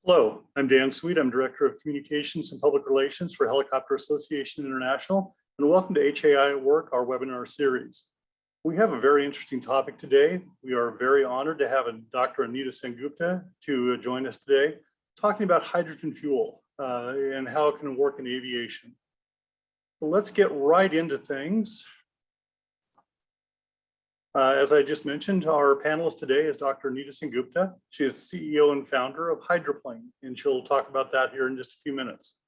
Hello, I'm Dan Sweet. I'm Director of Communications and Public Relations for Helicopter Association International, and welcome to HAI at Work, our webinar series. We have a very interesting topic today. We are very honored to have Dr. Anita Sengupta to join us today, talking about hydrogen fuel and how it can work in aviation. So let's get right into things. As I just mentioned, our panelist today is Dr. Anita Sengupta. She is CEO and founder of Hydroplane, and she'll talk about that here in just a few minutes.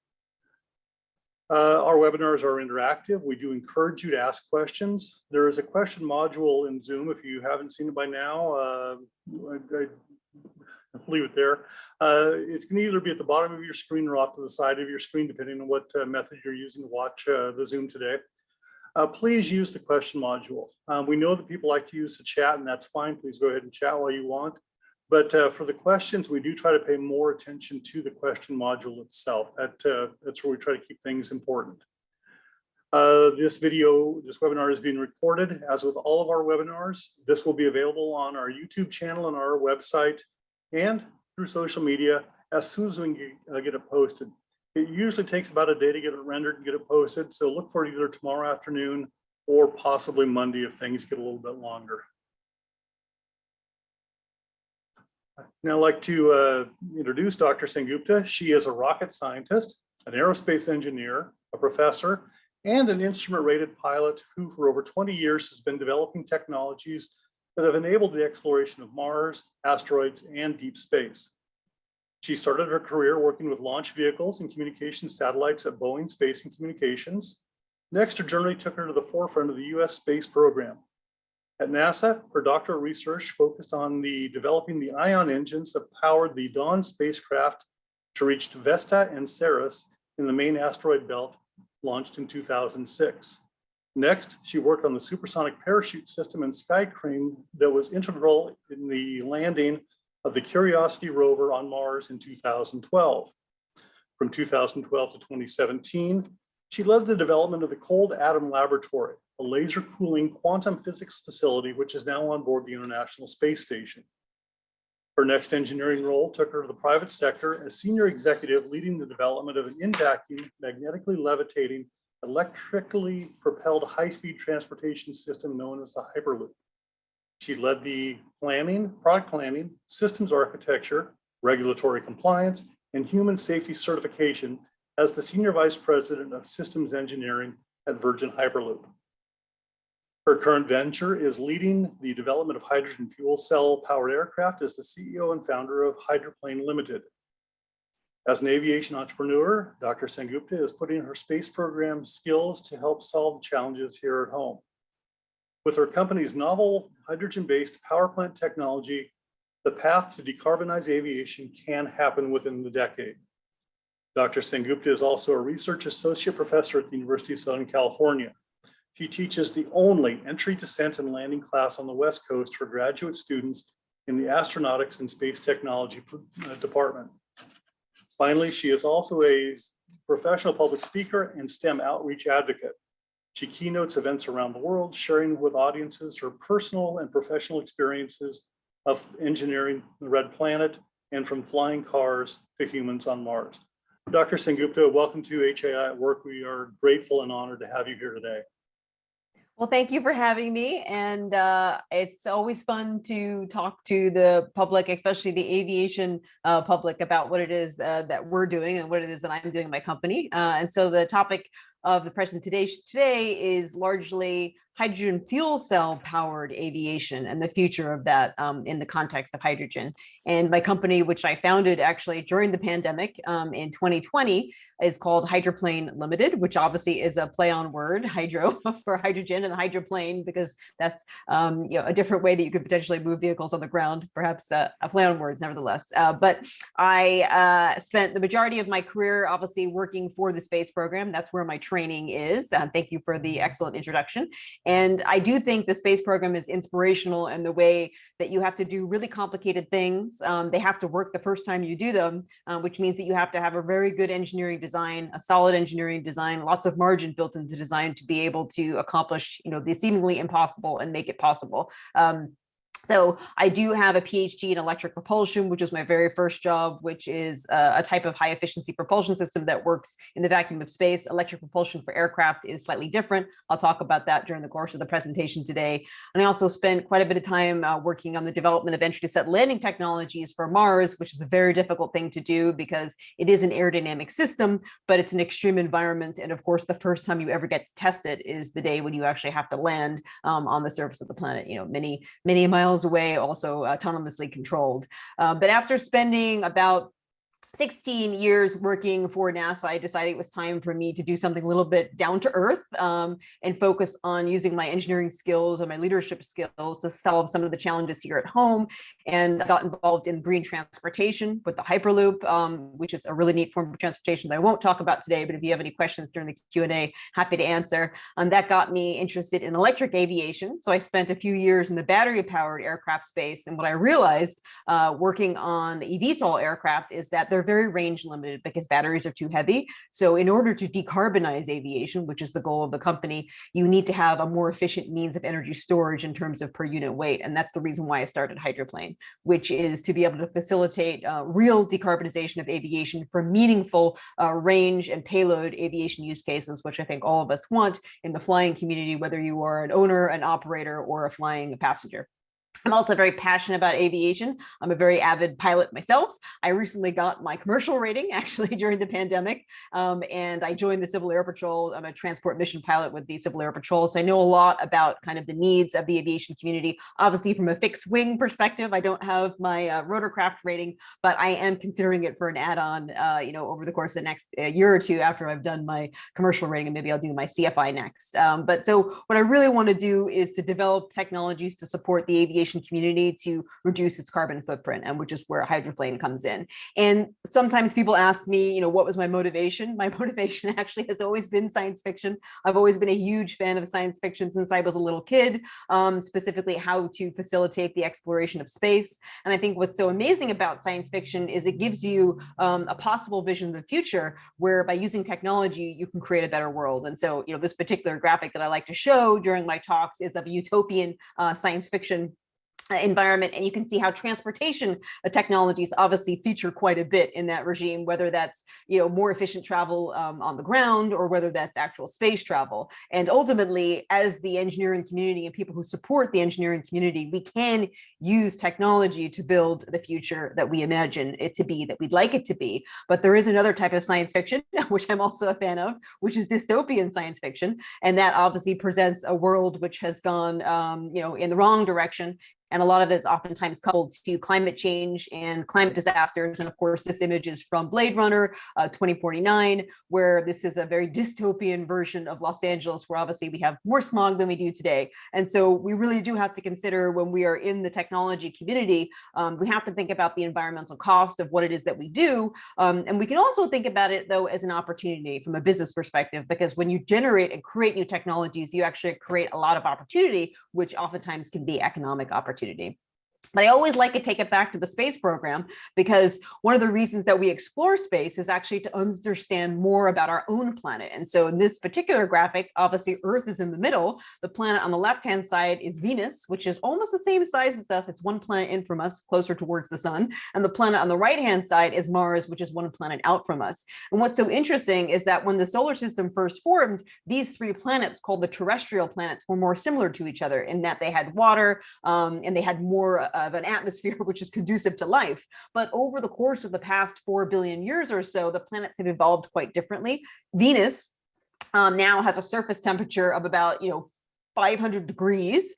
Our webinars are interactive. We do encourage you to ask questions. There is a question module in Zoom. If you haven't seen it by now, I'll leave it there. It's going to either be at the bottom of your screen or off to the side of your screen, depending on what method you're using to watch the Zoom today. Please use the question module. We know that people like to use the chat, and that's fine. Please go ahead and chat while you want. But for the questions, we do try to pay more attention to the question module itself. That's where we try to keep things important. This webinar is being recorded. As with all of our webinars, this will be available on our YouTube channel and our website and through social media as soon as we can get it posted. It usually takes about a day to get it rendered and get it posted, so look for it either tomorrow afternoon or possibly Monday if things get a little bit longer. Now I'd like to introduce Dr. Sengupta. She is a rocket scientist, an aerospace engineer, a professor, and an instrument-rated pilot who for over 20 years has been developing technologies that have enabled the exploration of Mars, asteroids, and deep space. She started her career working with launch vehicles and communication satellites at Boeing Space and Communications. Next, her journey took her to the forefront of the US space program. At NASA, her doctoral research focused on developing the ion engines that powered the Dawn spacecraft to reach Vesta and Ceres in the main asteroid belt, launched in 2006. Next, she worked on the supersonic parachute system and sky crane that was integral in the landing of the Curiosity rover on Mars in 2012. From 2012 to 2017, she led the development of the Cold Atom Laboratory, a laser cooling quantum physics facility which is now on board the International Space Station. Her next engineering role took her to the private sector as senior executive leading the development of an in-vacuum, magnetically levitating, electrically propelled high-speed transportation system known as the Hyperloop. She led the product planning, systems architecture, regulatory compliance, and human safety certification as the Senior Vice President of Systems Engineering at Virgin Hyperloop. Her current venture is leading the development of hydrogen fuel cell powered aircraft as the CEO and founder of Hydroplane Limited. As an aviation entrepreneur, Dr. Sengupta is putting her space program skills to help solve challenges here at home. With her company's novel hydrogen-based power plant technology, the path to decarbonize aviation can happen within the decade. Dr. Sengupta is also a research associate professor at the University of Southern California. She teaches the only entry, descent, and landing class on the West Coast for graduate students in the Astronautics and Space Technology department. Finally, she is also a professional public speaker and STEM outreach advocate. She keynotes events around the world, sharing with audiences her personal and professional experiences of engineering the Red Planet and from flying cars to humans on Mars. Dr. Sengupta, welcome to HAI at Work. We are grateful and honored to have you here today. Well, thank you for having me. And it's always fun to talk to the public, especially the aviation public, about what it is that we're doing and what it is that I'm doing in my company. And so the topic of the presentation today is largely hydrogen fuel cell powered aviation and the future of that in the context of hydrogen. And my company, which I founded actually during the pandemic in 2020, is called Hydroplane Limited, which obviously is a play on word, hydro for hydrogen and hydroplane, because that's a different way that you could potentially move vehicles on the ground, perhaps a play on words nevertheless. But I spent the majority of my career obviously working for the space program. That's where my training is. Thank you for the excellent introduction. And I do think the space program is inspirational in the way that you have to do really complicated things. They have to work the first time you do them, which means that you have to have a very good engineering design, a solid engineering design, lots of margin built into design to be able to accomplish, the seemingly impossible and make it possible. So I do have a PhD in electric propulsion, which was my very first job, which is a type of high efficiency propulsion system that works in the vacuum of space. Electric propulsion for aircraft is slightly different. I'll talk about that during the course of the presentation today. And I also spent quite a bit of time working on the development of entry to set landing technologies for Mars, which is a very difficult thing to do because it is an aerodynamic system, but it's an extreme environment. And of course, the first time you ever get to test it is the day when you actually have to land on the surface of the planet, many, many miles away, also autonomously controlled. But after spending about 16 years working for NASA, I decided it was time for me to do something a little bit down to earth and focus on using my engineering skills and my leadership skills to solve some of the challenges here at home. And I got involved in green transportation with the Hyperloop, which is a really neat form of transportation that I won't talk about today, but if you have any questions during the Q&A, happy to answer. That got me interested in electric aviation. So I spent a few years in the battery-powered aircraft space. And what I realized working on eVTOL aircraft is that they're very range limited because batteries are too heavy. So in order to decarbonize aviation, which is the goal of the company, you need to have a more efficient means of energy storage in terms of per unit weight. And that's the reason why I started Hydroplane, which is to be able to facilitate real decarbonization of aviation for meaningful range and payload aviation use cases, which I think all of us want in the flying community, whether you are an owner, an operator, or a flying passenger. I'm also very passionate about aviation. I'm a very avid pilot myself. I recently got my commercial rating actually during the pandemic, and I joined the Civil Air Patrol. I'm a transport mission pilot with the Civil Air Patrol, so I know a lot about kind of the needs of the aviation community. Obviously, from a fixed wing perspective, I don't have my rotorcraft rating, but I am considering it for an add-on, over the course of the next year or two after I've done my commercial rating, and maybe I'll do my CFI next. But so what I really want to do is to develop technologies to support the aviation community to reduce its carbon footprint, and which is where Hydroplane comes in. And sometimes people ask me, what was my motivation? My motivation actually has always been science fiction. I've always been a huge fan of science fiction since I was a little kid, specifically how to facilitate the exploration of space. And I think what's so amazing about science fiction is it gives you a possible vision of the future where by using technology, you can create a better world. And so, this particular graphic that I like to show during my talks is of a utopian science fiction environment, and you can see how transportation technologies obviously feature quite a bit in that regime, whether that's more efficient travel on the ground or whether that's actual space travel. And ultimately, as the engineering community and people who support the engineering community, we can use technology to build the future that we imagine it to be, that we'd like it to be. But there is another type of science fiction, which I'm also a fan of, which is dystopian science fiction, and that obviously presents a world which has gone in the wrong direction. And a lot of it is oftentimes coupled to climate change and climate disasters. And of course, this image is from Blade Runner 2049, where this is a very dystopian version of Los Angeles, where obviously we have more smog than we do today. And so we really do have to consider when we are in the technology community, we have to think about the environmental cost of what it is that we do. And we can also think about it, though, as an opportunity from a business perspective, because when you generate and create new technologies, you actually create a lot of opportunity, which oftentimes can be economic opportunity. But I always like to take it back to the space program, because one of the reasons that we explore space is actually to understand more about our own planet. And so in this particular graphic, obviously Earth is in the middle. The planet on the left-hand side is Venus, which is almost the same size as us. It's one planet in from us, closer towards the sun. And the planet on the right-hand side is Mars, which is one planet out from us. And what's so interesting is that when the solar system first formed, these three planets, called the terrestrial planets, were more similar to each other in that they had water and they had more of an atmosphere which is conducive to life. But over the course of the past 4 billion years or so, the planets have evolved quite differently. Venus now has a surface temperature of about 500 degrees,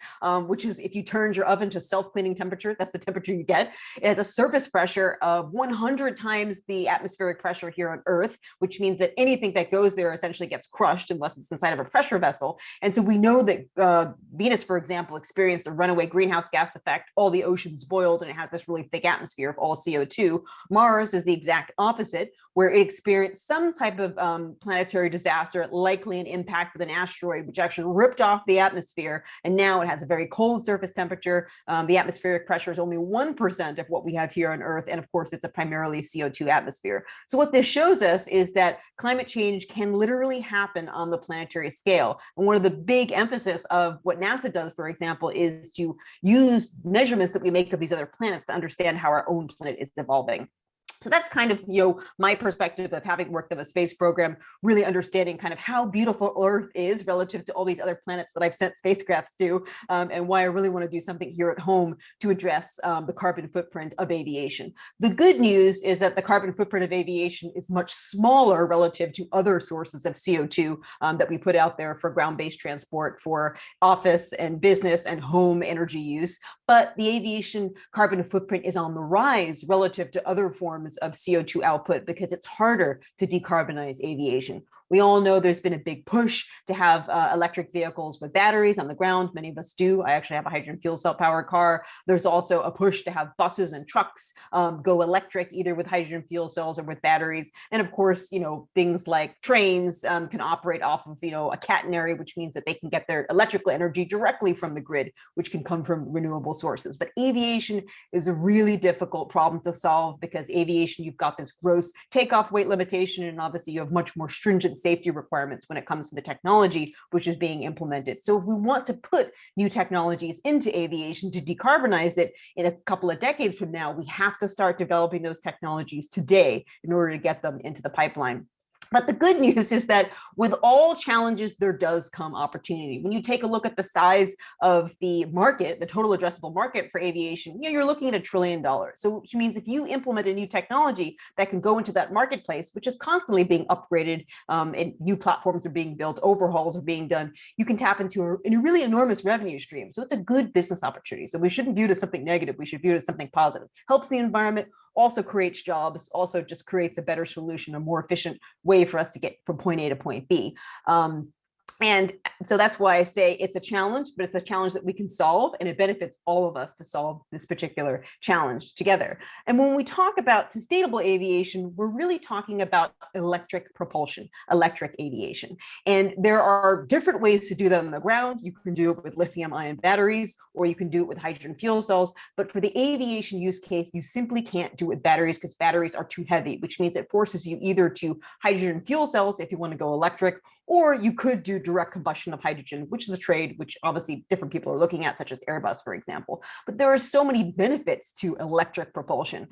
which is, if you turned your oven to self-cleaning temperature, that's the temperature you get. It has a surface pressure of 100 times the atmospheric pressure here on Earth, which means that anything that goes there essentially gets crushed unless it's inside of a pressure vessel. And so we know that Venus, for example, experienced a runaway greenhouse gas effect. All the oceans boiled, and it has this really thick atmosphere of all CO2. Mars is the exact opposite, where it experienced some type of planetary disaster, likely an impact with an asteroid, which actually ripped off the atmosphere. And now it has a very cold surface temperature. The atmospheric pressure is only 1% of what we have here on Earth. And of course, it's a primarily CO2 atmosphere. So what this shows us is that climate change can literally happen on the planetary scale. And one of the big emphasis of what NASA does, for example, is to use measurements that we make of these other planets to understand how our own planet is evolving. So that's kind of, my perspective of having worked on the space program, really understanding kind of how beautiful Earth is relative to all these other planets that I've sent spacecrafts to, and why I really want to do something here at home to address the carbon footprint of aviation. The good news is that the carbon footprint of aviation is much smaller relative to other sources of CO2 that we put out there for ground-based transport, for office and business and home energy use. But the aviation carbon footprint is on the rise relative to other forms of CO2 output because it's harder to decarbonize aviation. We all know there's been a big push to have electric vehicles with batteries on the ground. Many of us do. I actually have a hydrogen fuel cell powered car. There's also a push to have buses and trucks go electric, either with hydrogen fuel cells or with batteries. And of course, things like trains can operate off of, a catenary, which means that they can get their electrical energy directly from the grid, which can come from renewable sources. But aviation is a really difficult problem to solve because aviation, you've got this gross takeoff weight limitation, and obviously you have much more stringent safety requirements when it comes to the technology which is being implemented. So if we want to put new technologies into aviation to decarbonize it in a couple of decades from now, we have to start developing those technologies today in order to get them into the pipeline. But the good news is that with all challenges, there does come opportunity. When you take a look at the size of the market, the total addressable market for aviation, you're looking at $1 trillion. So which means if you implement a new technology that can go into that marketplace, which is constantly being upgraded, and new platforms are being built, overhauls are being done, you can tap into a really enormous revenue stream. So it's a good business opportunity. So we shouldn't view it as something negative. We should view it as something positive. Helps the environment, also creates jobs, also just creates a better solution, a more efficient way for us to get from point A to point B. And so that's why I say it's a challenge, but it's a challenge that we can solve, and it benefits all of us to solve this particular challenge together. And when we talk about sustainable aviation, we're really talking about electric propulsion, electric aviation. And there are different ways to do that on the ground. You can do it with lithium-ion batteries, or you can do it with hydrogen fuel cells. But for the aviation use case, you simply can't do it with batteries because batteries are too heavy, which means it forces you either to hydrogen fuel cells if you want to go electric, or you could do direct combustion of hydrogen, which is a trade which obviously different people are looking at, such as Airbus, for example. But there are so many benefits to electric propulsion.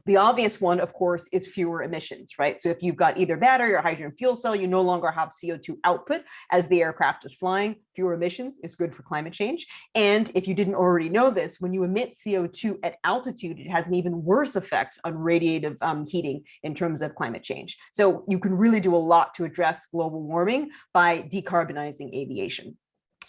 The obvious one, of course, is fewer emissions, right? So if you've got either battery or hydrogen fuel cell, you no longer have CO2 output as the aircraft is flying. Fewer emissions is good for climate change. And if you didn't already know this, when you emit CO2 at altitude, it has an even worse effect on radiative heating in terms of climate change. So you can really do a lot to address global warming by decarbonizing aviation.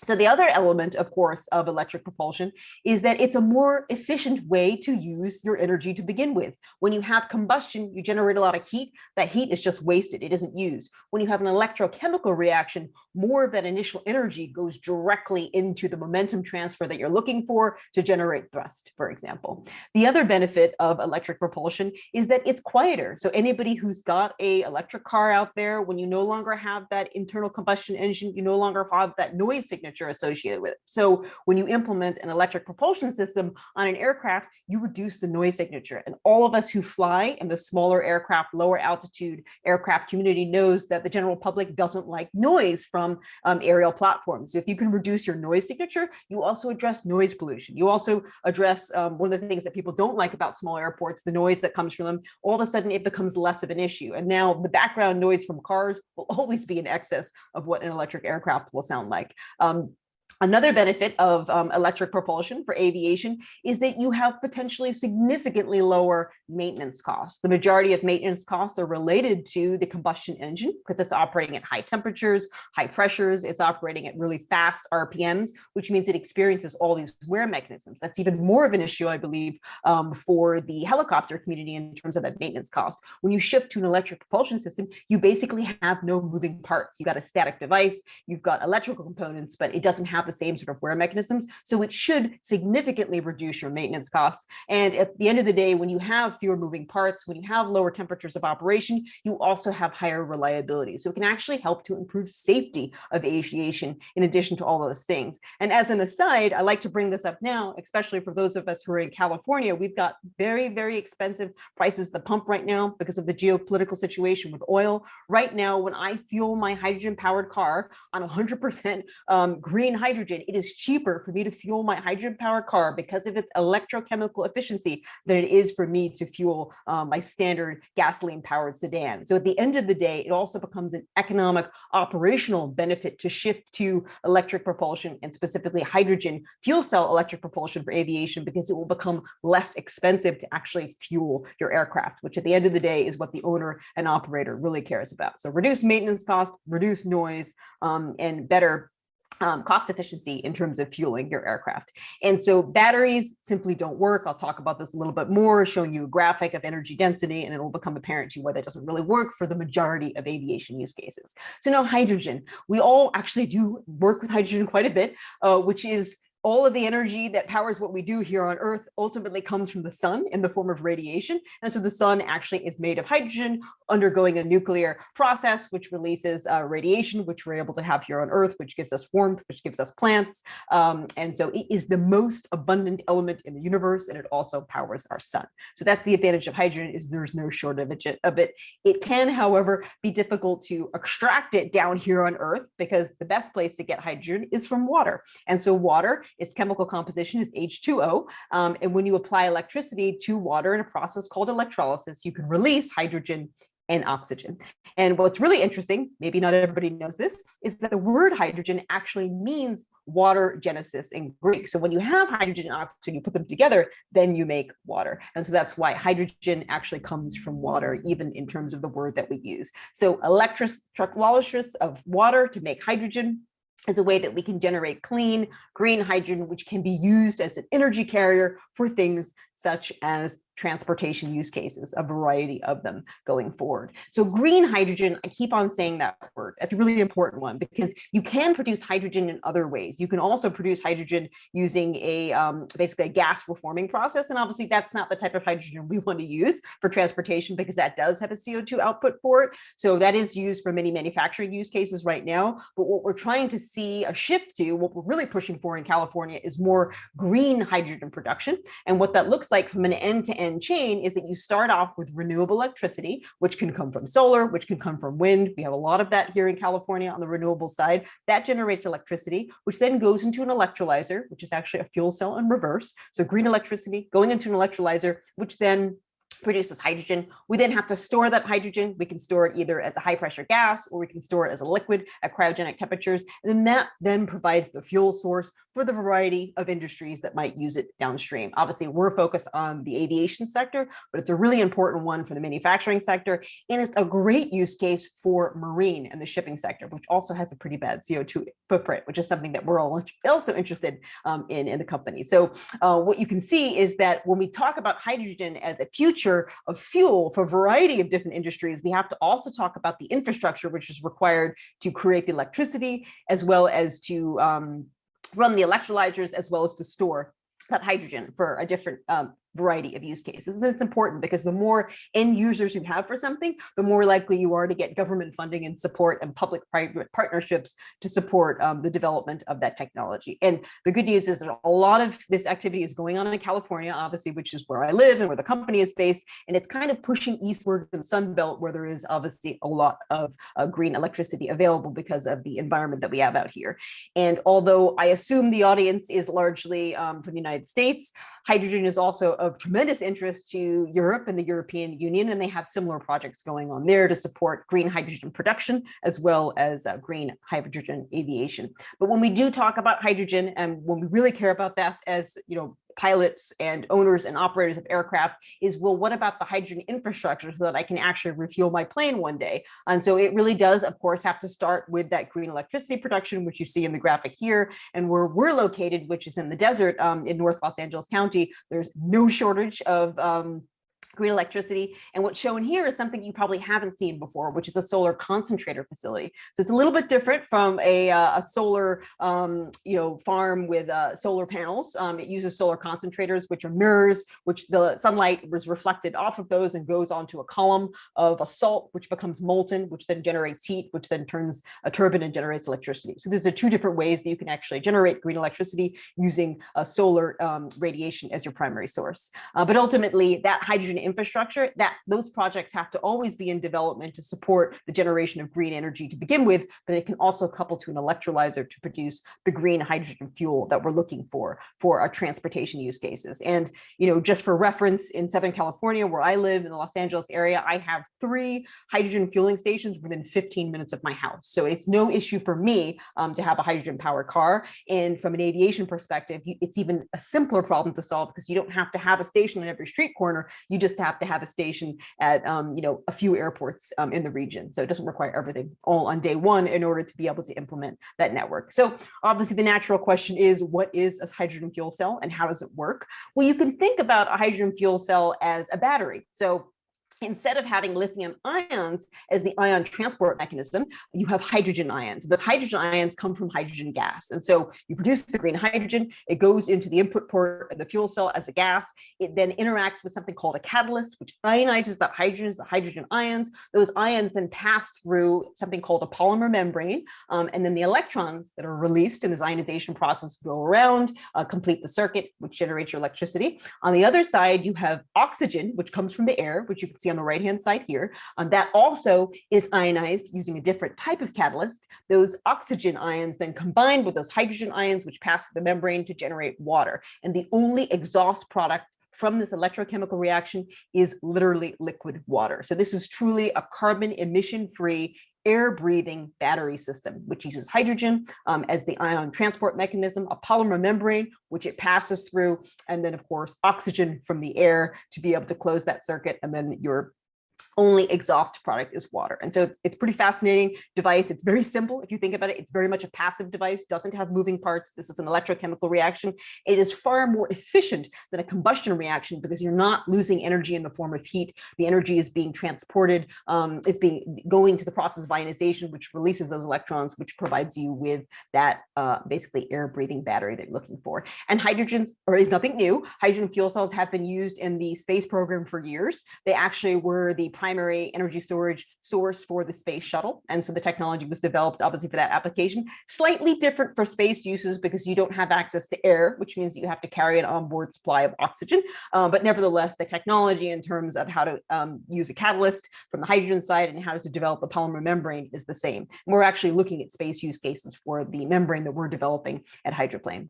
So the other element, of course, of electric propulsion is that it's a more efficient way to use your energy to begin with. When you have combustion, you generate a lot of heat. That heat is just wasted. It isn't used. When you have an electrochemical reaction, more of that initial energy goes directly into the momentum transfer that you're looking for to generate thrust, for example. The other benefit of electric propulsion is that it's quieter. So anybody who's got an electric car out there, when you no longer have that internal combustion engine, you no longer have that noise signature associated with it. So when you implement an electric propulsion system on an aircraft, you reduce the noise signature. And all of us who fly in the smaller aircraft, lower altitude aircraft community knows that the general public doesn't like noise from aerial platforms. So if you can reduce your noise signature, you also address noise pollution. You also address one of the things that people don't like about small airports, the noise that comes from them. All of a sudden, it becomes less of an issue. And now the background noise from cars will always be in excess of what an electric aircraft will sound like. Another benefit of electric propulsion for aviation is that you have potentially significantly lower maintenance costs. The majority of maintenance costs are related to the combustion engine because it's operating at high temperatures, high pressures, it's operating at really fast RPMs, which means it experiences all these wear mechanisms. That's even more of an issue, I believe, for the helicopter community in terms of that maintenance cost. When you shift to an electric propulsion system, you basically have no moving parts. You've got a static device, you've got electrical components, but it doesn't have have the same sort of wear mechanisms. So it should significantly reduce your maintenance costs. And at the end of the day, when you have fewer moving parts, when you have lower temperatures of operation, you also have higher reliability. So it can actually help to improve safety of aviation in addition to all those things. And as an aside, I like to bring this up now, especially for those of us who are in California. We've got very, very expensive prices at the pump right now because of the geopolitical situation with oil. Right now, when I fuel my hydrogen-powered car on 100% green hydrogen, it is cheaper for me to fuel my hydrogen-powered car because of its electrochemical efficiency than it is for me to fuel my standard gasoline-powered sedan. So at the end of the day, it also becomes an economic operational benefit to shift to electric propulsion, and specifically hydrogen fuel cell electric propulsion for aviation, because it will become less expensive to actually fuel your aircraft, which at the end of the day is what the owner and operator really cares about. So reduce maintenance cost, reduce noise, and better cost efficiency in terms of fueling your aircraft. And so batteries simply don't work. I'll talk about this a little bit more, showing you a graphic of energy density, and it will become apparent to you why that doesn't really work for the majority of aviation use cases. So now hydrogen. We all actually do work with hydrogen quite a bit, which is all of the energy that powers what we do here on Earth ultimately comes from the sun in the form of radiation. And so the sun actually is made of hydrogen undergoing a nuclear process, which releases radiation, which we're able to have here on Earth, which gives us warmth, which gives us plants. And so it is the most abundant element in the universe, and it also powers our sun. So that's the advantage of hydrogen, is there's no shortage of it. It can, however, be difficult to extract it down here on Earth, because the best place to get hydrogen is from water. And so water, its chemical composition is H2O. And when you apply electricity to water in a process called electrolysis, you can release hydrogen and oxygen. And what's really interesting, maybe not everybody knows this, is that the word hydrogen actually means water genesis in Greek. So when you have hydrogen and oxygen, you put them together, then you make water. And so that's why hydrogen actually comes from water, even in terms of the word that we use. So electrolysis of water to make hydrogen is a way that we can generate clean, green hydrogen, which can be used as an energy carrier for things such as transportation use cases, a variety of them going forward. So green hydrogen, I keep on saying that word. That's a really important one, because you can produce hydrogen in other ways. You can also produce hydrogen using basically a gas reforming process. And obviously that's not the type of hydrogen we want to use for transportation, because that does have a CO2 output for it. So that is used for many manufacturing use cases right now. But what we're trying to see a shift to, what we're really pushing for in California, is more green hydrogen production. And what that looks like from an end-to-end chain is that you start off with renewable electricity, which can come from solar, which can come from wind. We have a lot of that here in California on the renewable side. That generates electricity, which then goes into an electrolyzer, which is actually a fuel cell in reverse. So green electricity going into an electrolyzer, which then produces hydrogen. We then have to store that hydrogen. We can store it either as a high pressure gas, or we can store it as a liquid at cryogenic temperatures. And then that then provides the fuel source for the variety of industries that might use it downstream. Obviously, we're focused on the aviation sector, but it's a really important one for the manufacturing sector. And it's a great use case for marine and the shipping sector, which also has a pretty bad CO2 footprint, which is something that we're also interested in the company. So what you can see is that when we talk about hydrogen as a future of fuel for a variety of different industries, we have to also talk about the infrastructure which is required to create the electricity, as well as to run the electrolyzers, as well as to store that hydrogen for a different variety of use cases. And it's important because the more end users you have for something, the more likely you are to get government funding and support and public-private partnerships to support the development of that technology. And the good news is that a lot of this activity is going on in California, obviously, which is where I live and where the company is based. And it's kind of pushing eastward in the Sun Belt, where there is obviously a lot of green electricity available because of the environment that we have out here. And although I assume the audience is largely from the United States, hydrogen is also of tremendous interest to Europe and the European Union, and they have similar projects going on there to support green hydrogen production, as well as green hydrogen aviation. But when we do talk about hydrogen, and when we really care about this as, pilots and owners and operators of aircraft, is, well, what about the hydrogen infrastructure so that I can actually refuel my plane one day? And so it really does, of course, have to start with that green electricity production, which you see in the graphic here. And where we're located, which is in the desert in North Los Angeles County, there's no shortage of green electricity. And what's shown here is something you probably haven't seen before, which is a solar concentrator facility. So it's a little bit different from a solar farm with solar panels. It uses solar concentrators, which are mirrors, which the sunlight was reflected off of those and goes onto a column of a salt, which becomes molten, which then generates heat, which then turns a turbine and generates electricity. So there's two different ways that you can actually generate green electricity using solar radiation as your primary source. But ultimately, that hydrogen infrastructure, those projects have to always be in development to support the generation of green energy to begin with, but it can also couple to an electrolyzer to produce the green hydrogen fuel that we're looking for our transportation use cases. And, just for reference, in Southern California, where I live in the Los Angeles area, I have 3 hydrogen fueling stations within 15 minutes of my house. So it's no issue for me to have a hydrogen powered car. And from an aviation perspective, it's even a simpler problem to solve because you don't have to have a station in every street corner. You just have to have a station at a few airports in the region. So it doesn't require everything all on day one in order to be able to implement that network. So obviously the natural question is, what is a hydrogen fuel cell and how does it work? Well, you can think about a hydrogen fuel cell as a battery. So instead of having lithium ions as the ion transport mechanism, you have hydrogen ions. Those hydrogen ions come from hydrogen gas. And so you produce the green hydrogen, it goes into the input port of the fuel cell as a gas. It then interacts with something called a catalyst, which ionizes that hydrogen, the hydrogen ions. Those ions then pass through something called a polymer membrane. And then the electrons that are released in this ionization process go around, complete the circuit, which generates your electricity. On the other side, you have oxygen, which comes from the air, which you can see on the right-hand side here, that also is ionized using a different type of catalyst. Those oxygen ions then combine with those hydrogen ions, which pass through the membrane to generate water. And the only exhaust product from this electrochemical reaction is literally liquid water. So this is truly a carbon emission-free air-breathing battery system, which uses hydrogen as the ion transport mechanism, a polymer membrane, which it passes through, and then, of course, oxygen from the air to be able to close that circuit, and then your only exhaust product is water. And so it's pretty fascinating device. It's very simple. If you think about it, it's very much a passive device, doesn't have moving parts. This is an electrochemical reaction. It is far more efficient than a combustion reaction because you're not losing energy in the form of heat. The energy is being transported, going to the process of ionization, which releases those electrons, which provides you with that basically air breathing battery that you're looking for. And is nothing new. Hydrogen fuel cells have been used in the space program for years. They actually were the primary energy storage source for the space shuttle. And so the technology was developed obviously for that application. Slightly different for space uses because you don't have access to air, which means you have to carry an onboard supply of oxygen. But nevertheless, the technology in terms of how to use a catalyst from the hydrogen side and how to develop a polymer membrane is the same. And we're actually looking at space use cases for the membrane that we're developing at Hydroplane.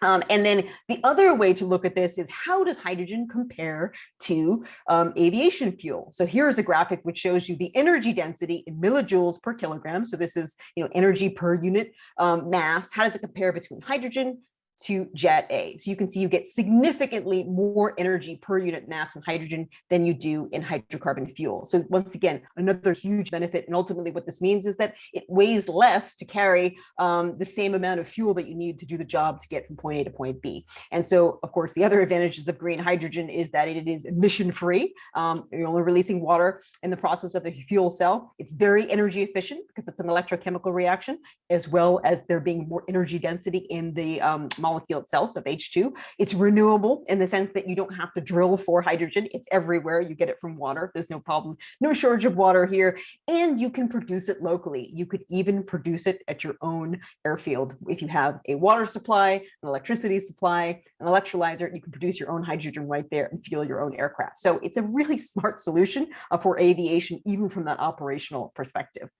And then the other way to look at this is, how does hydrogen compare to aviation fuel? So here's a graphic which shows you the energy density in millijoules per kilogram. So this is energy per unit mass. How does it compare between hydrogen to jet A? So you can see you get significantly more energy per unit mass in hydrogen than you do in hydrocarbon fuel. So once again, another huge benefit. And ultimately what this means is that it weighs less to carry the same amount of fuel that you need to do the job to get from point A to point B. And so, of course, the other advantages of green hydrogen is that it is emission-free. You're only releasing water in the process of the fuel cell. It's very energy efficient because it's an electrochemical reaction, as well as there being more energy density in the molecule itself of H2. It's renewable in the sense that you don't have to drill for hydrogen. It's everywhere. You get it from water. There's no problem, no shortage of water here. And you can produce it locally. You could even produce it at your own airfield. If you have a water supply, an electricity supply, an electrolyzer, you can produce your own hydrogen right there and fuel your own aircraft. So it's a really smart solution for aviation, even from that operational perspective.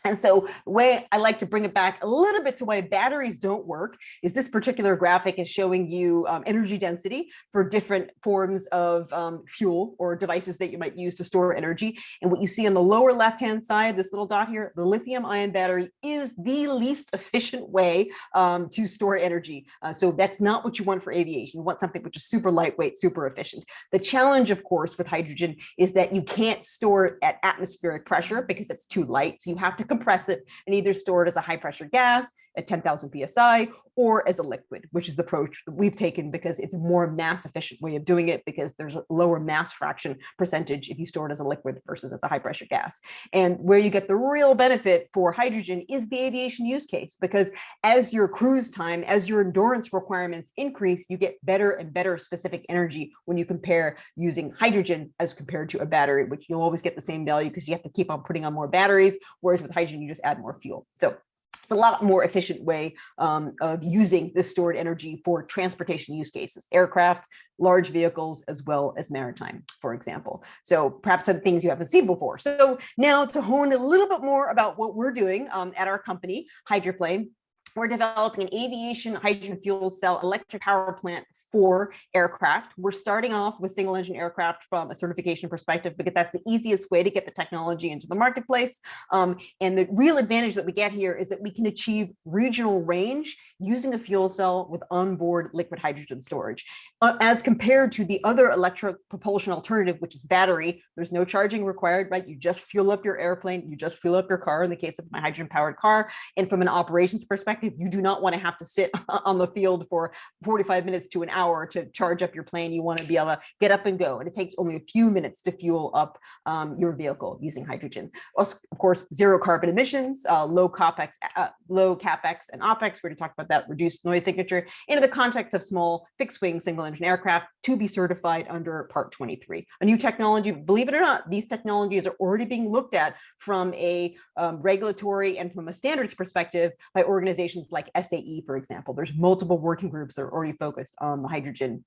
And so the way I like to bring it back a little bit to why batteries don't work is this particular graphic is showing you energy density for different forms of fuel or devices that you might use to store energy. And what you see on the lower left-hand side, this little dot here, the lithium-ion battery is the least efficient way to store energy. So that's not what you want for aviation. You want something which is super lightweight, super efficient. The challenge, of course, with hydrogen is that you can't store it at atmospheric pressure because it's too light. So you have to compress it and either store it as a high pressure gas at 10,000 psi or as a liquid, which is the approach that we've taken because it's a more mass efficient way of doing it, because there's a lower mass fraction percentage if you store it as a liquid versus as a high pressure gas. And where you get the real benefit for hydrogen is the aviation use case, because as your cruise time, as your endurance requirements increase, you get better and better specific energy when you compare using hydrogen as compared to a battery, which you'll always get the same value because you have to keep on putting on more batteries, whereas with hydrogen, you just add more fuel. So it's a lot more efficient way of using this stored energy for transportation use cases, aircraft, large vehicles, as well as maritime, for example. So perhaps some things you haven't seen before. So now to hone a little bit more about what we're doing at our company, Hydroplane, we're developing an aviation hydrogen fuel cell electric power plant for aircraft. We're starting off with single engine aircraft from a certification perspective because that's the easiest way to get the technology into the marketplace. And the real advantage that we get here is that we can achieve regional range using a fuel cell with onboard liquid hydrogen storage. As compared to the other electric propulsion alternative, which is battery, there's no charging required, right? You just fuel up your airplane, you just fuel up your car in the case of my hydrogen powered car. And from an operations perspective, you do not want to have to sit on the field for 45 minutes to an hour to charge up your plane. You want to be able to get up and go. And it takes only a few minutes to fuel up your vehicle using hydrogen. Of course, zero carbon emissions, low capex and opex. We're going to talk about that reduced noise signature in the context of small fixed wing single engine aircraft to be certified under Part 23. A new technology, believe it or not, these technologies are already being looked at from a regulatory and from a standards perspective by organizations like SAE, for example. There's multiple working groups that are already focused on the hydrogen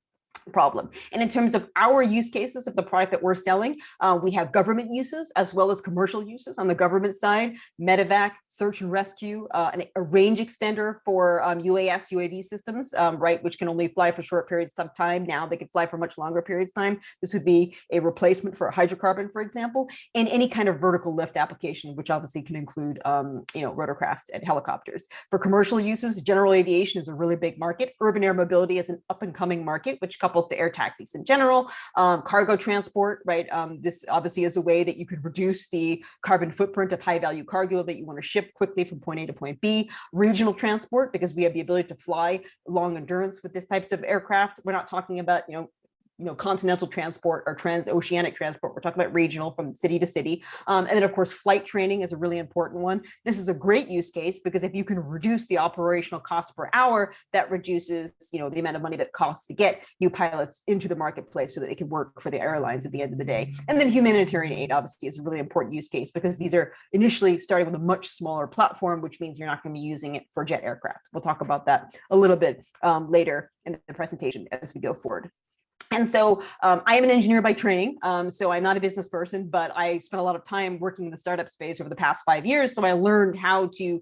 problem. And in terms of our use cases of the product that we're selling, we have government uses as well as commercial uses. On the government side, medevac, search and rescue, a range extender for UAS, UAV systems, right, which can only fly for short periods of time. Now they can fly for much longer periods of time. This would be a replacement for a hydrocarbon, for example, and any kind of vertical lift application, which obviously can include, rotorcraft and helicopters. For commercial uses, general aviation is a really big market. Urban air mobility is an up and coming market, which couples to air taxis in general, cargo transport, right? This obviously is a way that you could reduce the carbon footprint of high value cargo that you want to ship quickly from point A to point B. Regional transport, because we have the ability to fly long endurance with these types of aircraft. We're not talking about, continental transport or transoceanic transport. We're talking about regional from city to city. And then of course, flight training is a really important one. This is a great use case because if you can reduce the operational cost per hour, that reduces, the amount of money that it costs to get new pilots into the marketplace so that they can work for the airlines at the end of the day. And then humanitarian aid obviously is a really important use case because these are initially starting with a much smaller platform, which means you're not going to be using it for jet aircraft. We'll talk about that a little bit later in the presentation as we go forward. And so I am an engineer by training, so I'm not a business person, but I spent a lot of time working in the startup space over the past 5 years. So I learned how to,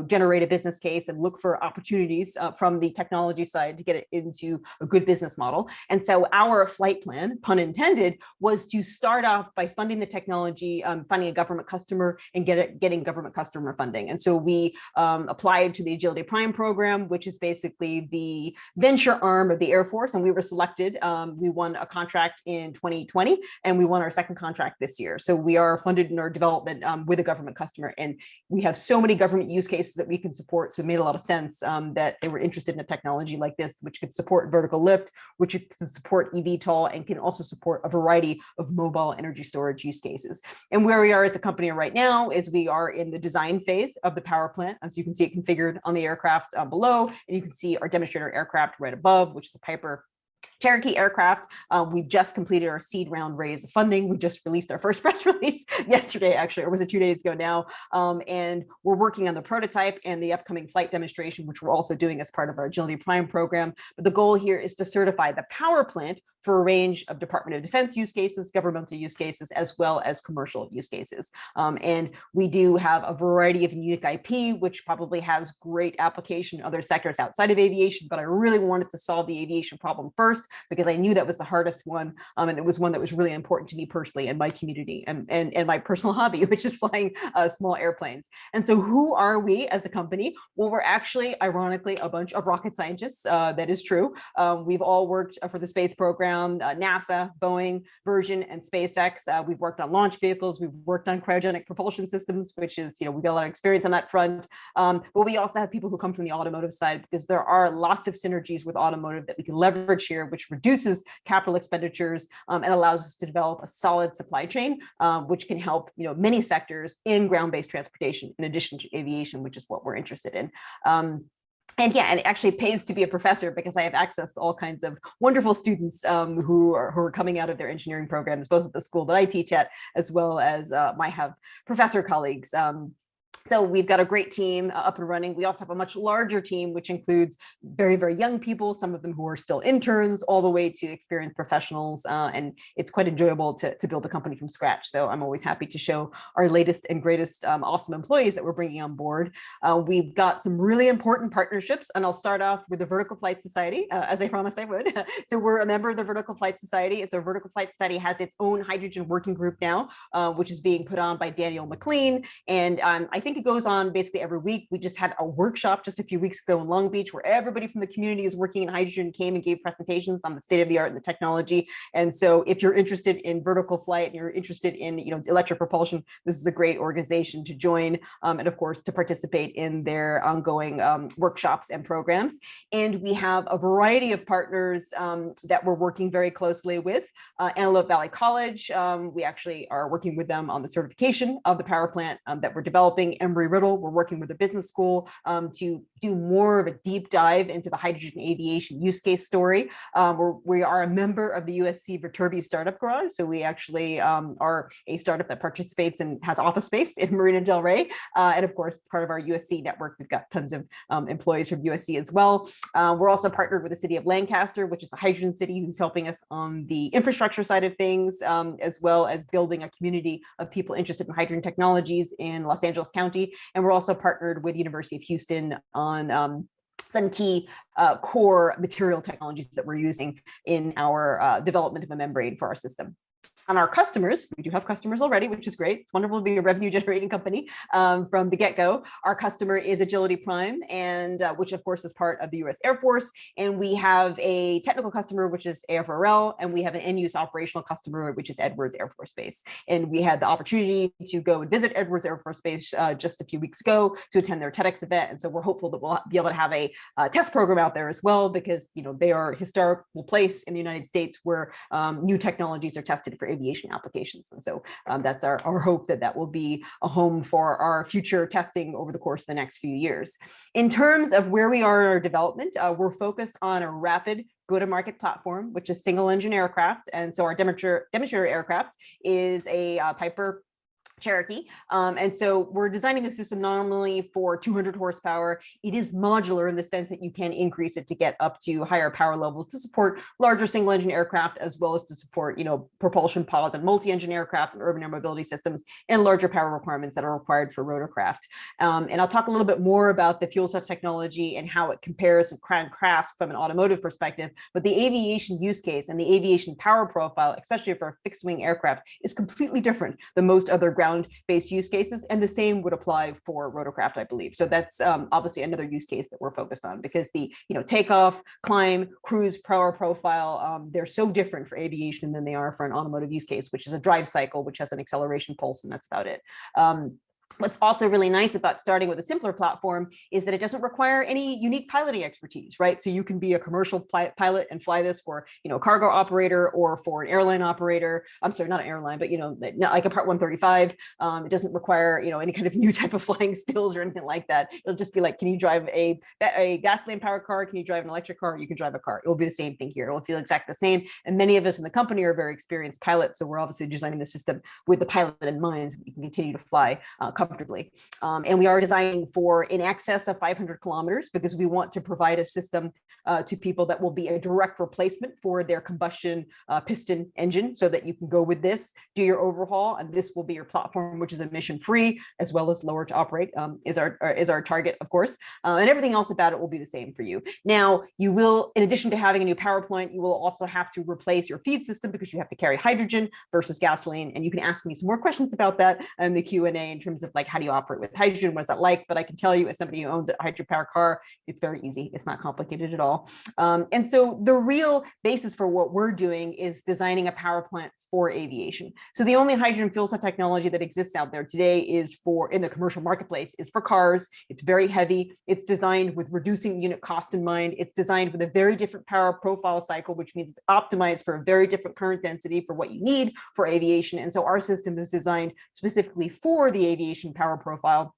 generate a business case and look for opportunities from the technology side to get it into a good business model. And so our flight plan, pun intended, was to start off by funding the technology, finding a government customer and getting government customer funding. And so we applied to the Agility Prime program, which is basically the venture arm of the Air Force, and we were selected. We won a contract in 2020 and we won our second contract this year. So we are funded in our development with a government customer, and we have so many government use cases that we can support. So it made a lot of sense that they were interested in a technology like this, which could support vertical lift, which could support eVTOL, and can also support a variety of mobile energy storage use cases. And where we are as a company right now is we are in the design phase of the power plant. As you can see it configured on the aircraft below, and you can see our demonstrator aircraft right above, which is a Piper Cherokee aircraft. We've just completed our seed round raise of funding. We just released our first press release yesterday, actually, or was it 2 days ago now? And we're working on the prototype and the upcoming flight demonstration, which we're also doing as part of our Agility Prime program. But the goal here is to certify the power plant for a range of Department of Defense use cases, governmental use cases, as well as commercial use cases. And we do have a variety of unique IP, which probably has great application in other sectors outside of aviation, but I really wanted to solve the aviation problem first first, because I knew that was the hardest one. And it was one that was really important to me personally and my community and my personal hobby, which is flying small airplanes. And so who are we as a company? Well, we're actually, ironically, a bunch of rocket scientists. That is true. We've all worked for the space program, NASA, Boeing, Virgin, and SpaceX. We've worked on launch vehicles. We've worked on cryogenic propulsion systems, which is, we've got a lot of experience on that front. But we also have people who come from the automotive side, because there are lots of synergies with automotive that we can leverage here, which reduces capital expenditures and allows us to develop a solid supply chain, which can help many sectors in ground-based transportation, in addition to aviation, which is what we're interested in. And yeah, and it actually pays to be a professor, because I have access to all kinds of wonderful students who are coming out of their engineering programs, both at the school that I teach at, as well as I have professor colleagues. So we've got a great team up and running. We also have a much larger team, which includes very, very young people, some of them who are still interns, all the way to experienced professionals. And it's quite enjoyable to build a company from scratch. So I'm always happy to show our latest and greatest awesome employees that we're bringing on board. We've got some really important partnerships, and I'll start off with the Vertical Flight Society, as I promised I would. So we're a member of the Vertical Flight Society. It's a Vertical Flight Society has its own hydrogen working group now, which is being put on by Daniel McLean. And I think it goes on basically every week. We just had a workshop just a few weeks ago in Long Beach, where everybody from the community is working in hydrogen came and gave presentations on the state of the art and the technology. And so if you're interested in vertical flight and you're interested in electric propulsion, this is a great organization to join, and of course to participate in their ongoing workshops and programs. And we have a variety of partners that we're working very closely with. Antelope Valley College, we actually are working with them on the certification of the power plant that we're developing. Embry-Riddle, we're working with a business school to do more of a deep dive into the hydrogen aviation use case story. We are a member of the USC Viterbi Startup Garage. So we actually are a startup that participates and has office space in Marina Del Rey. And of course, part of our USC network, we've got tons of employees from USC as well. We're also partnered with the city of Lancaster, which is a hydrogen city, who's helping us on the infrastructure side of things, as well as building a community of people interested in hydrogen technologies in Los Angeles County. And we're also partnered with University of Houston on some key core material technologies that we're using in our development of a membrane for our system. On our customers, we do have customers already, which is great. It's wonderful to be a revenue generating company from the get-go. Our customer is Agility Prime, and which of course is part of the US Air Force. And we have a technical customer, which is AFRL, and we have an end-use operational customer, which is Edwards Air Force Base. And we had the opportunity to go and visit Edwards Air Force Base just a few weeks ago to attend their TEDx event. And so we're hopeful that we'll be able to have a test program out there as well, because they are a historical place in the United States where new technologies are tested for aviation applications. And so that's our hope that will be a home for our future testing over the course of the next few years. In terms of where we are in our development, we're focused on a rapid go-to-market platform, which is single engine aircraft. And so our demonstrator aircraft is a Piper Cherokee. And so we're designing the system not only for 200 horsepower, it is modular in the sense that you can increase it to get up to higher power levels to support larger single engine aircraft, as well as to support, propulsion pods and multi-engine aircraft and urban air mobility systems and larger power requirements that are required for rotorcraft. And I'll talk a little bit more about the fuel cell technology and how it compares and contrasts from an automotive perspective, but the aviation use case and the aviation power profile, especially for a fixed wing aircraft, is completely different than most other ground-based use cases, and the same would apply for rotorcraft, I believe. So that's obviously another use case that we're focused on, because the takeoff, climb, cruise power profile, they're so different for aviation than they are for an automotive use case, which is a drive cycle, which has an acceleration pulse, and that's about it. What's also really nice about starting with a simpler platform is that it doesn't require any unique piloting expertise, right? So you can be a commercial pilot and fly this for, a cargo operator or for an airline operator. I'm sorry, not an airline, but, like a Part 135. It doesn't require, any kind of new type of flying skills or anything like that. It'll just be like, can you drive a gasoline powered car? Can you drive an electric car? You can drive a car. It will be the same thing here. It will feel exactly the same. And many of us in the company are very experienced pilots. So we're obviously designing the system with the pilot in mind, so we can continue to fly comfortably. And we are designing for in excess of 500 kilometers because we want to provide a system to people that will be a direct replacement for their combustion piston engine, so that you can go with this, do your overhaul, and this will be your platform, which is emission free as well as lower to operate, is our target, of course. And everything else about it will be the same for you. Now, you will, in addition to having a new power plant, you will also have to replace your feed system because you have to carry hydrogen versus gasoline. And you can ask me some more questions about that in the Q&A in terms of like, how do you operate with hydrogen? What is that like? But I can tell you, as somebody who owns a hydropower car, it's very easy. It's not complicated at all. And so the real basis for what we're doing is designing a power plant for aviation. So the only hydrogen fuel cell technology that exists out there today is for, in the commercial marketplace, is for cars. It's very heavy. It's designed with reducing unit cost in mind. It's designed with a very different power profile cycle, which means it's optimized for a very different current density for what you need for aviation. And so our system is designed specifically for the aviation power profile.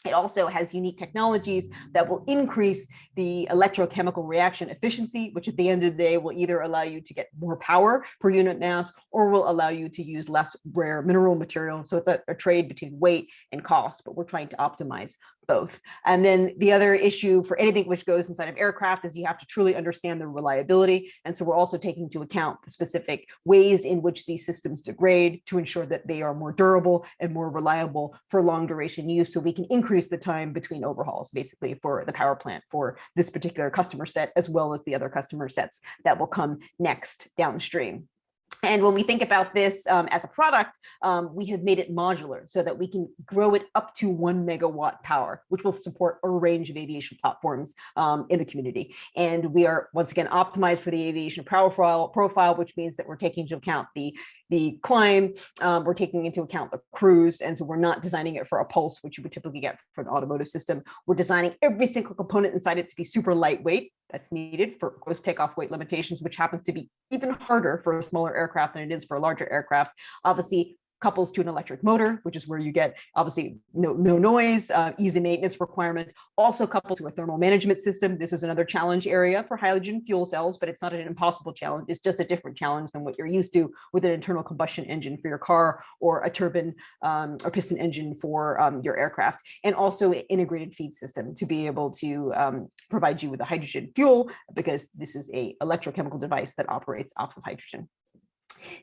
It also has unique technologies that will increase the electrochemical reaction efficiency, which at the end of the day will either allow you to get more power per unit mass or will allow you to use less rare mineral material. So it's a trade between weight and cost, but we're trying to optimize both. And then the other issue for anything which goes inside of aircraft is you have to truly understand the reliability. And so we're also taking into account the specific ways in which these systems degrade to ensure that they are more durable and more reliable for long duration use, so we can increase the time between overhauls, basically, for the power plant for this particular customer set, as well as the other customer sets that will come next downstream. And when we think about this as a product, we have made it modular so that we can grow it up to 1 megawatt power, which will support a range of aviation platforms in the community. And we are, once again, optimized for the aviation profile, which means that we're taking into account the climb, we're taking into account the cruise. And so we're not designing it for a pulse, which you would typically get for an automotive system. We're designing every single component inside it to be super lightweight. That's needed for gross takeoff weight limitations, which happens to be even harder for a smaller aircraft than it is for a larger aircraft. Obviously, couples to an electric motor, which is where you get obviously no noise, easy maintenance requirement, also coupled to a thermal management system. This is another challenge area for hydrogen fuel cells, but it's not an impossible challenge. It's just a different challenge than what you're used to with an internal combustion engine for your car or a turbine or piston engine for your aircraft, and also an integrated feed system to be able to provide you with a hydrogen fuel, because this is a electrochemical device that operates off of hydrogen.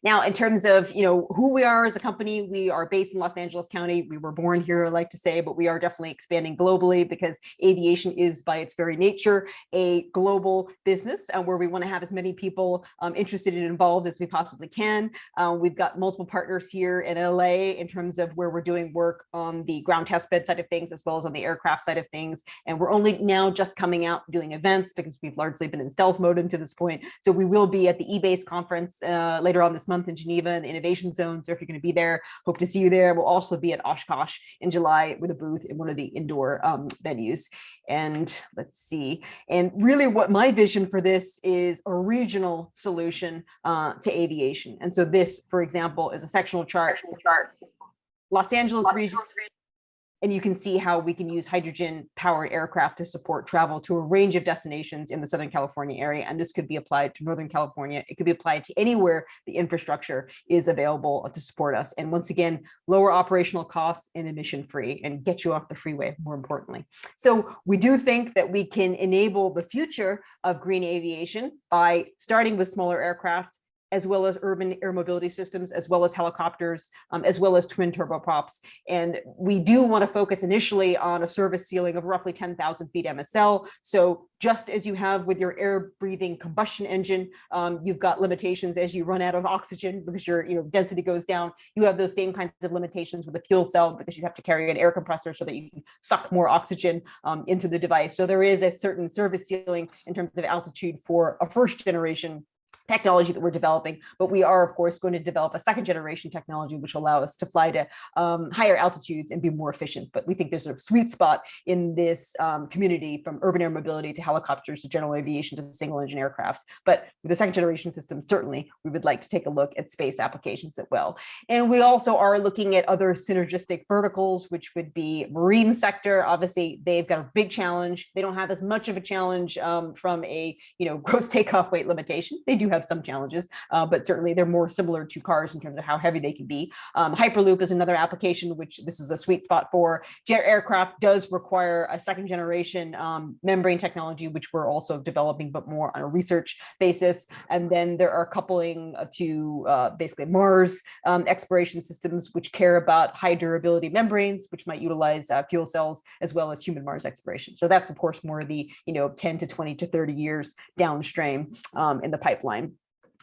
Now, in terms of, who we are as a company, we are based in Los Angeles County. We were born here, I like to say, but we are definitely expanding globally because aviation is, by its very nature, a global business, and where we want to have as many people interested and involved as we possibly can. We've got multiple partners here in LA in terms of where we're doing work on the ground test bed side of things, as well as on the aircraft side of things. And we're only now just coming out doing events because we've largely been in stealth mode to this point. So we will be at the eBase conference later on this month in Geneva in the Innovation Zone. So if you're going to be there, hope to see you there. We'll also be at Oshkosh in July with a booth in one of the indoor venues. And let's see. And really what my vision for this is a regional solution to aviation. And so this, for example, is a sectional chart. Los Angeles region. And you can see how we can use hydrogen-powered aircraft to support travel to a range of destinations in the Southern California area. And this could be applied to Northern California. It could be applied to anywhere the infrastructure is available to support us. And once again, lower operational costs and emission-free, and get you off the freeway, more importantly. So we do think that we can enable the future of green aviation by starting with smaller aircraft, as well as urban air mobility systems, as well as helicopters, as well as twin turboprops. And we do want to focus initially on a service ceiling of roughly 10,000 feet MSL. So just as you have with your air breathing combustion engine, you've got limitations as you run out of oxygen because your density goes down. You have those same kinds of limitations with a fuel cell because you have to carry an air compressor so that you can suck more oxygen into the device. So there is a certain service ceiling in terms of altitude for a first generation technology that we're developing, but we are, of course, going to develop a second generation technology which will allow us to fly to higher altitudes and be more efficient. But we think there's a sweet spot in this community, from urban air mobility to helicopters to general aviation to single engine aircraft. But with the second generation system, certainly we would like to take a look at space applications as well. And we also are looking at other synergistic verticals, which would be marine sector. Obviously, they've got a big challenge. They don't have as much of a challenge from a gross takeoff weight limitation. They do have have some challenges, but certainly they're more similar to cars in terms of how heavy they can be. Hyperloop is another application, which this is a sweet spot for. Jet aircraft does require a second generation membrane technology, which we're also developing, but more on a research basis. And then there are coupling to basically Mars exploration systems, which care about high durability membranes, which might utilize fuel cells, as well as human Mars exploration. So that's, of course, more the 10 to 20 to 30 years downstream in the pipeline.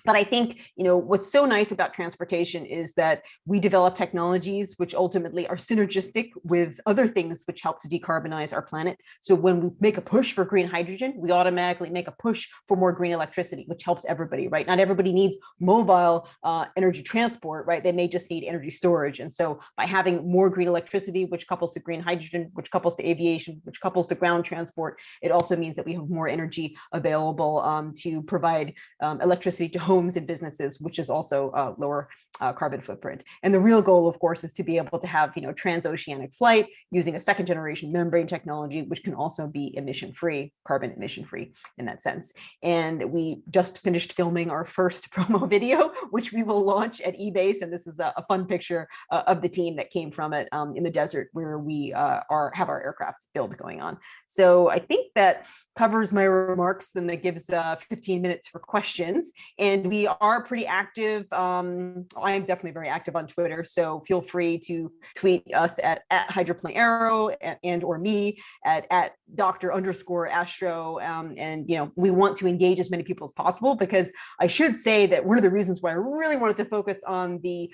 But I think, what's so nice about transportation is that we develop technologies which ultimately are synergistic with other things which help to decarbonize our planet. So when we make a push for green hydrogen, we automatically make a push for more green electricity, which helps everybody, right? Not everybody needs mobile energy transport, right? They may just need energy storage. And so by having more green electricity, which couples to green hydrogen, which couples to aviation, which couples to ground transport, it also means that we have more energy available to provide electricity to homes and businesses, which is also lower carbon footprint. And the real goal, of course, is to be able to have transoceanic flight using a second generation membrane technology, which can also be emission-free, carbon emission-free in that sense. And we just finished filming our first promo video, which we will launch at eBase. And this is a fun picture of the team that came from it in the desert, where we have our aircraft build going on. So I think that covers my remarks, and that gives 15 minutes for questions. And we are pretty active. I am definitely very active on Twitter, so feel free to tweet us at Hydroplane Arrow and or me at Dr._Astro. And we want to engage as many people as possible, because I should say that one of the reasons why I really wanted to focus on the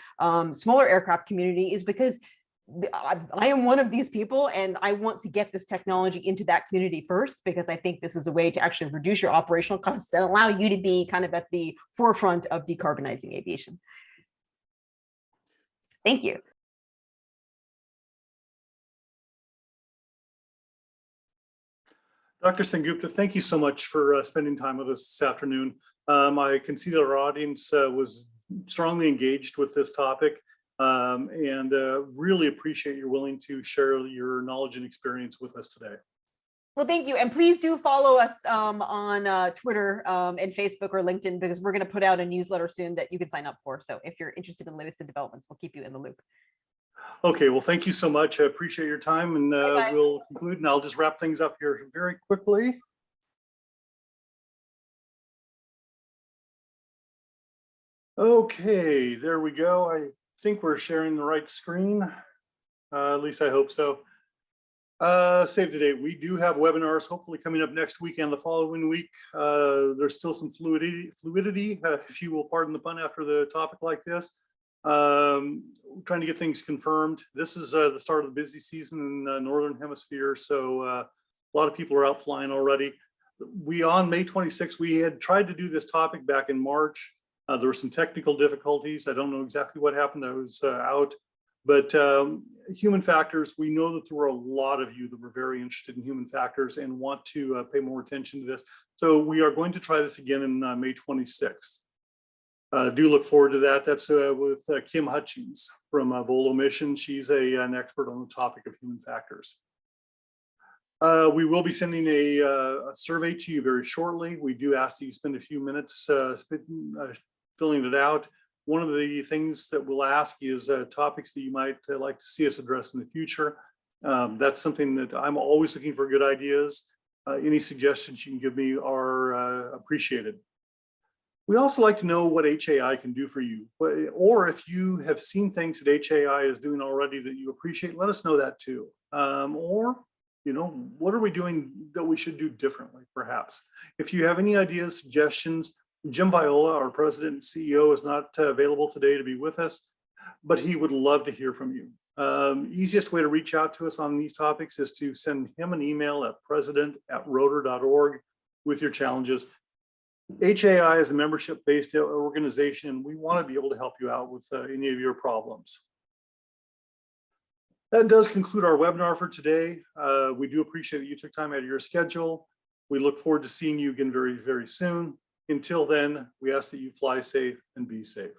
smaller aircraft community is because I am one of these people, and I want to get this technology into that community first, because I think this is a way to actually reduce your operational costs and allow you to be kind of at the forefront of decarbonizing aviation. Thank you. Dr. Sengupta, thank you so much for spending time with us this afternoon. I can see that our audience was strongly engaged with this topic. And really appreciate you willing to share your knowledge and experience with us today. Well, thank you. And please do follow us on Twitter and Facebook or LinkedIn, because we're going to put out a newsletter soon that you can sign up for. So if you're interested in latest developments, we'll keep you in the loop. Okay, well, thank you so much. I appreciate your time, and we'll conclude, and I'll just wrap things up here very quickly. Okay, there we go. I think we're sharing the right screen. At least I hope so. Save the date. We do have webinars hopefully coming up next week and the following week. There's still some fluidity, if you will pardon the pun, after the topic like this. Trying to get things confirmed. This is the start of the busy season in the Northern Hemisphere, so a lot of people are out flying already. On May 26th, we had tried to do this topic back in March. There were some technical difficulties. I don't know exactly what happened. I was out. But human factors, we know that there were a lot of you that were very interested in human factors and want to pay more attention to this. So we are going to try this again in May 26th. Do look forward to that. That's with Kim Hutchings from Volo Mission. She's an expert on the topic of human factors. We will be sending a survey to you very shortly. We do ask that you spend a few minutes filling it out. One of the things that we'll ask is topics that you might like to see us address in the future. That's something that I'm always looking for good ideas. Any suggestions you can give me are appreciated. We also like to know what HAI can do for you, or if you have seen things that HAI is doing already that you appreciate, let us know that too. Or, what are we doing that we should do differently, perhaps? If you have any ideas, suggestions, Jim Viola, our president and CEO, is not available today to be with us, but he would love to hear from you. Easiest way to reach out to us on these topics is to send him an email at president@rotor.org with your challenges. HAI is a membership-based organization. We want to be able to help you out with any of your problems. That does conclude our webinar for today. We do appreciate that you took time out of your schedule. We look forward to seeing you again very, very soon. Until then, we ask that you fly safe and be safe.